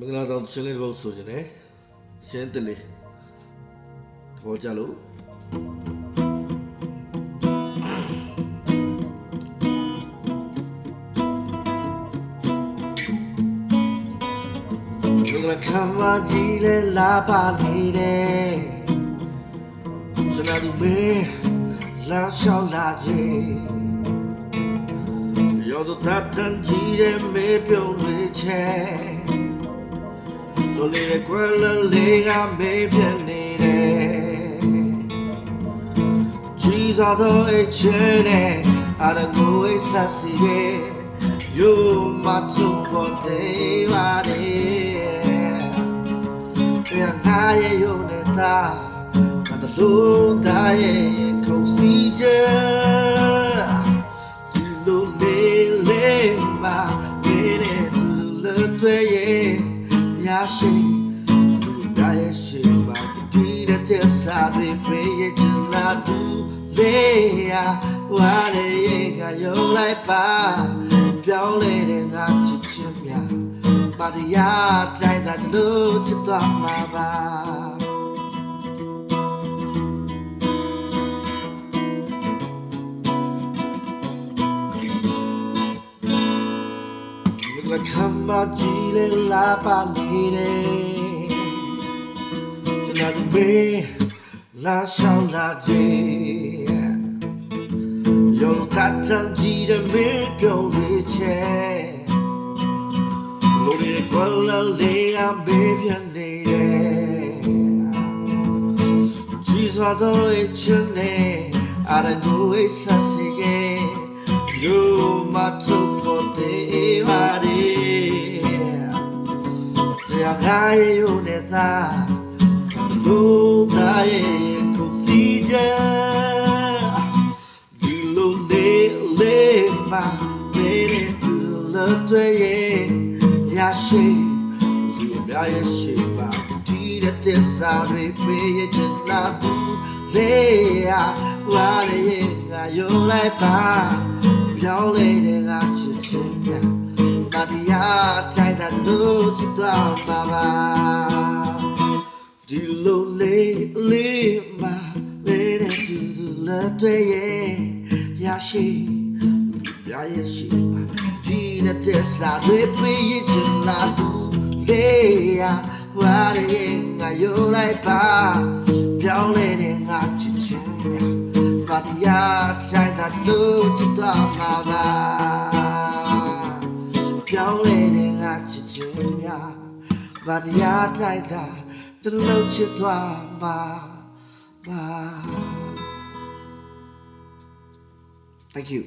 မင်္ဂလာဆောင်ရှင်းလေးတစ်ပုဒ်ဆိုခြင်းနဲ့ရှင်းတယ်လေသဘောကျလို့မင်္ဂလာခံမကြီးလဲလာပါနေတယ်ကျွန်တော်ဒီမေးလာလျှောက်လာခြင်းရောတော့တန်ကြီးတဲ့မေးပြုံးနေချဲလိုလေကွယ်လေးကမေးပြနေတယ်ကြီးစားတော့အချဲနဲ့အရကိုအဆက်စီရဲ့ယူမထုတ်ဖို့သေးပါတယ်ပြန်ငါရဲ့ယုံနေတာတလုံးသားရဲ့ခုံစီချက်ဒီလိုလေးမှာနေတယ်သူလည်းတွေ့ရဲ့ညာရှိလူသားရဲ့ရှိပါဒီတဲ့သစ္စာတွေပေးရဲ့ချင်လာသူလေးရဝါရဲ့ကယုံလိုက်ပါပြောင်းလဲတဲ့ငါချစ်ချင်းများပါတရားတိုင်းသာတို့ချစ်သွားမှာပါလက်ခံမကြီးလေလာပါနေတယ်ကျွန်တော်ဘေးလာရှောင်းလာခြင်းရုံတတ်ကြီးတဲ့မေပြောင်းဝေးချဲလိုရီကွာလာလေးကဘေးပြန်နေတယ်ကြီးစွာသောအချင်းနဲ့အရကိုအဆက်စီရဲ့You matter for the body. They are high on the moon. I could see ya. You look late, my baby, to the day. Yashi, you die a ship. Tea that this are pay it not do. They are lying. You like that.ပြောင်းလဲတဲ့ငါချစ်ချင်းများမတရားတိုင်းသာတို့ချစ်သွားမှာပါဒီလိုလေးမှာနေတဲ့သူလက်တွေရဲ့ရရှိရရဲ့ရှိပါဒီတဲ့သစ္စာတွေပေးရချင်လာသူလေးရဝါရဲ့ငါယူလိုက်ပါပြောင်းလဲတဲ့ငါချစ်ချင်းများပါတရားတိုင်းသာတို့ချစ်သွားမှာပါပြောင်းလဲတဲ့ငါချစ်ချင်းများပါတရားတိုင်းသာတို့ချစ်သွားမှာပါ Thank you